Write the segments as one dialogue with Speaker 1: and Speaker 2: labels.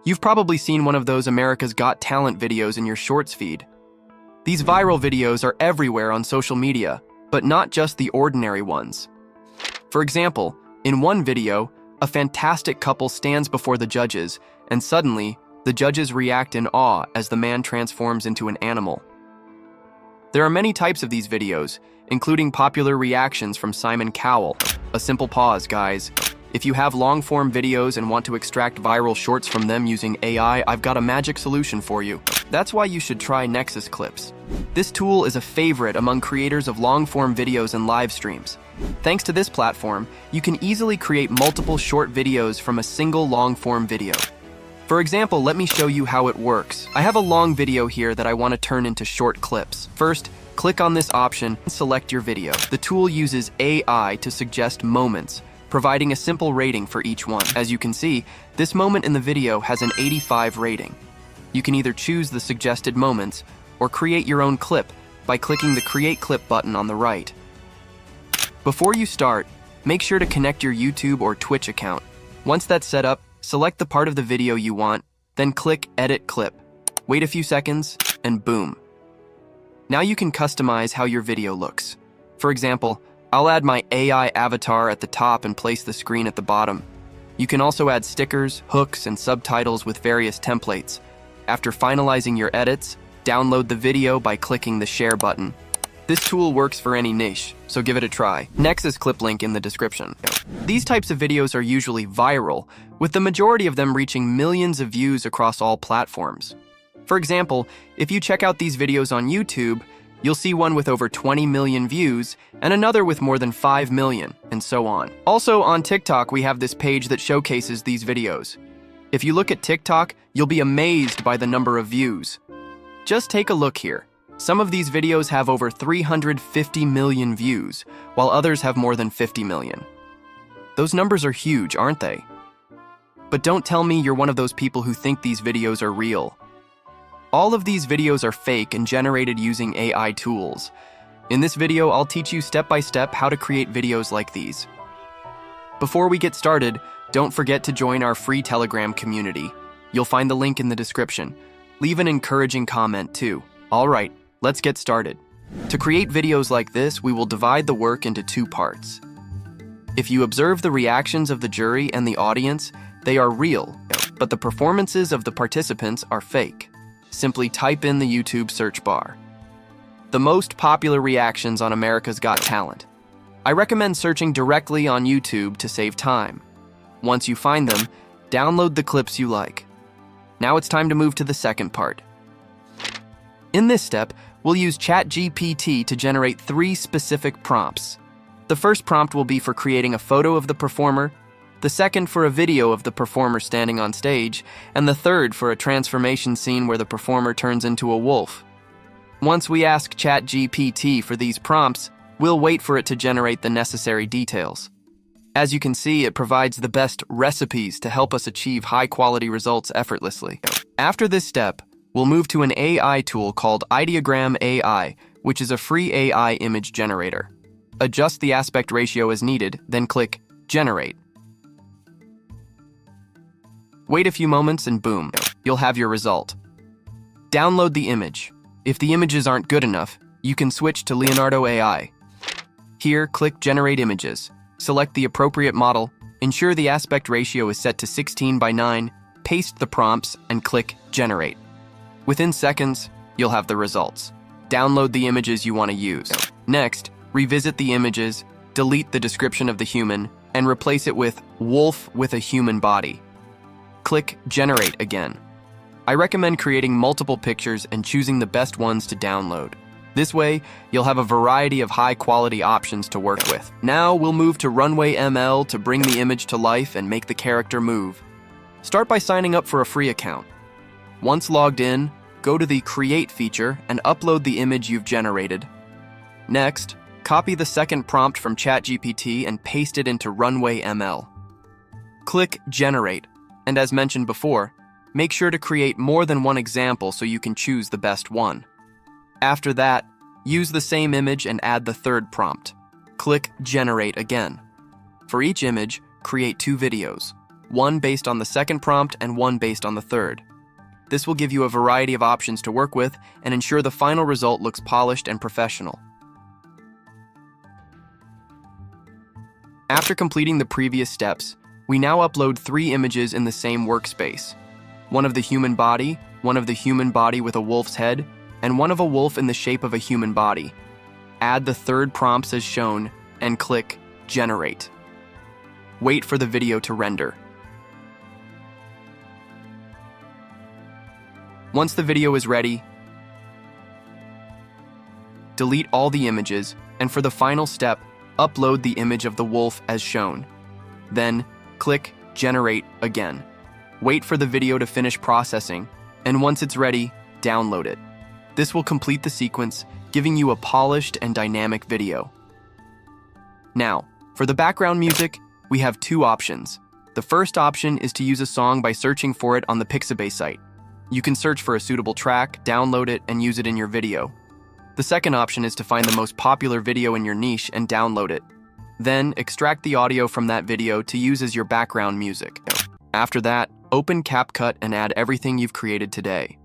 Speaker 1: You've probably seen one of those America's Got Talent videos in your Shorts feed. These viral videos are everywhere on social media, but not just the ordinary ones. For example, in one video, a fantastic couple stands before the judges, and suddenly, the judges react in awe as the man transforms into an animal. There are many types of these videos, including popular reactions from Simon Cowell. A simple pause, guys. If you have long-form videos and want to extract viral shorts from them using AI, I've got a magic solution for you. That's why you should try Nexus Clips. This tool is a favorite among creators of long-form videos and live streams. Thanks to this platform, you can easily create multiple short videos from a single long-form video. For example, let me show you how it works. I have a long video here that I want to turn into short clips. First, click on this option and select your video. The tool uses AI to suggest moments, providing a simple rating for each one. As you can see, this moment in the video has an 85 rating. You can either choose the suggested moments or create your own clip by clicking the Create Clip button on the right. Before you start, make sure to connect your YouTube or Twitch account. Once that's set up, select the part of the video you want, then click Edit Clip. Wait a few seconds, and boom. Now you can customize how your video looks. For example, I'll add my AI avatar at the top and place the screen at the bottom. You can also add stickers, hooks, and subtitles with various templates. After finalizing your edits, download the video by clicking the Share button. This tool works for any niche, so give it a try. Nexus Clip link in the description. These types of videos are usually viral, with the majority of them reaching millions of views across all platforms. For example, if you check out these videos on YouTube, you'll see one with over 20 million views and another with more than 5 million, and so on. Also, on TikTok, we have this page that showcases these videos. If you look at TikTok, you'll be amazed by the number of views. Just take a look here. Some of these videos have over 350 million views, while others have more than 50 million. Those numbers are huge, aren't they? But don't tell me you're one of those people who think these videos are real. All of these videos are fake and generated using AI tools. In this video, I'll teach you step-by-step how to create videos like these. Before we get started, don't forget to join our free Telegram community. You'll find the link in the description. Leave an encouraging comment too. All right, let's get started. To create videos like this, we will divide the work into two parts. If you observe the reactions of the jury and the audience, they are real, but the performances of the participants are fake. Simply type in the YouTube search bar. The most popular reactions on America's Got Talent. I recommend searching directly on YouTube to save time. Once you find them, download the clips you like. Now it's time to move to the second part. In this step, we'll use ChatGPT to generate 3 specific prompts. The first prompt will be for creating a photo of the performer, the second for a video of the performer standing on stage, and the third for a transformation scene where the performer turns into a wolf. Once we ask ChatGPT for these prompts, we'll wait for it to generate the necessary details. As you can see, it provides the best recipes to help us achieve high-quality results effortlessly. After this step, we'll move to an AI tool called Ideogram.ai, which is a free AI image generator. Adjust the aspect ratio as needed, then click Generate. Wait a few moments and boom, you'll have your result. Download the image. If the images aren't good enough, you can switch to Leonardo.ai. Here, click Generate Images. Select the appropriate model, ensure the aspect ratio is set to 16:9, paste the prompts, and click Generate. Within seconds, you'll have the results. Download the images you want to use. Next, revisit the images, delete the description of the human, and replace it with wolf with a human body. Click Generate again. I recommend creating multiple pictures and choosing the best ones to download. This way, you'll have a variety of high-quality options to work with. Now, we'll move to Runway.ml to bring the image to life and make the character move. Start by signing up for a free account. Once logged in, go to the Create feature and upload the image you've generated. Next, copy the second prompt from ChatGPT and paste it into Runway.ml. Click Generate, and as mentioned before, make sure to create more than one example so you can choose the best one. After that, use the same image and add the third prompt. Click Generate again. For each image, create 2 videos. one based on the second prompt and one based on the third. This will give you a variety of options to work with and ensure the final result looks polished and professional. After completing the previous steps, we now upload 3 images in the same workspace. One of the human body, one of the human body with a wolf's head, and one of a wolf in the shape of a human body. Add the third prompts as shown and click Generate. Wait for the video to render. Once the video is ready, delete all the images, and for the final step, upload the image of the wolf as shown. Then, click Generate again. Wait for the video to finish processing, and once it's ready, download it. This will complete the sequence, giving you a polished and dynamic video. Now, for the background music, we have 2 options. The first option is to use a song by searching for it on the Pixabay site. You can search for a suitable track, download it, and use it in your video. The second option is to find the most popular video in your niche and download it. Then, extract the audio from that video to use as your background music. After that, open CapCut and add everything you've created today.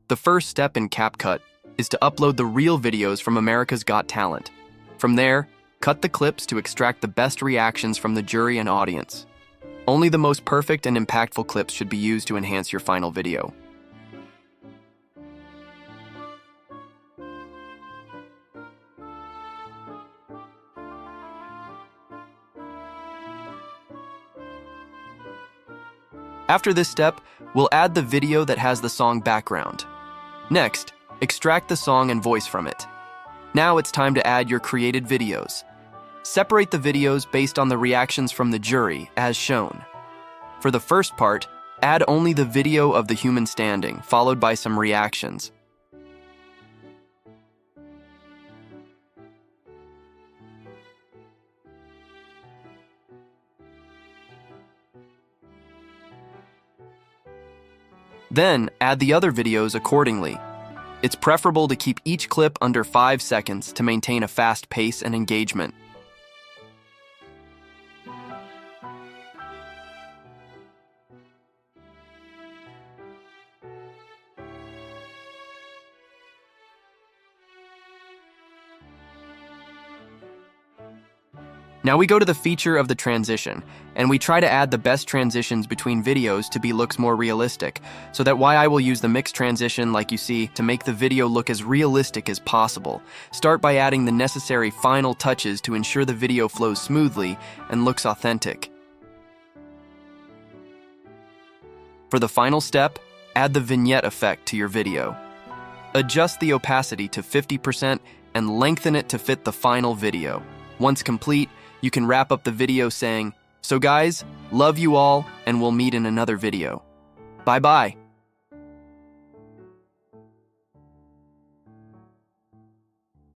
Speaker 1: The first step in CapCut is to upload the real videos from America's Got Talent. From there, cut the clips to extract the best reactions from the jury and audience. Only the most perfect and impactful clips should be used to enhance your final video. After this step, we'll add the video that has the song background. Next, extract the song and voice from it. Now it's time to add your created videos. Separate the videos based on the reactions from the jury, as shown. For the first part, add only the video of the human standing, followed by some reactions. Then, add the other videos accordingly. It's preferable to keep each clip under 5 seconds to maintain a fast pace and engagement. Now we go to the feature of the transition, and we try to add the best transitions between videos to looks more realistic, so that I will use the mixed transition like you see to make the video look as realistic as possible. Start by adding the necessary final touches to ensure the video flows smoothly and looks authentic. For the final step, add the vignette effect to your video. Adjust the opacity to 50% and lengthen it to fit the final video. Once complete, you can wrap up the video saying, "So guys, love you all, and we'll meet in another video. Bye-bye."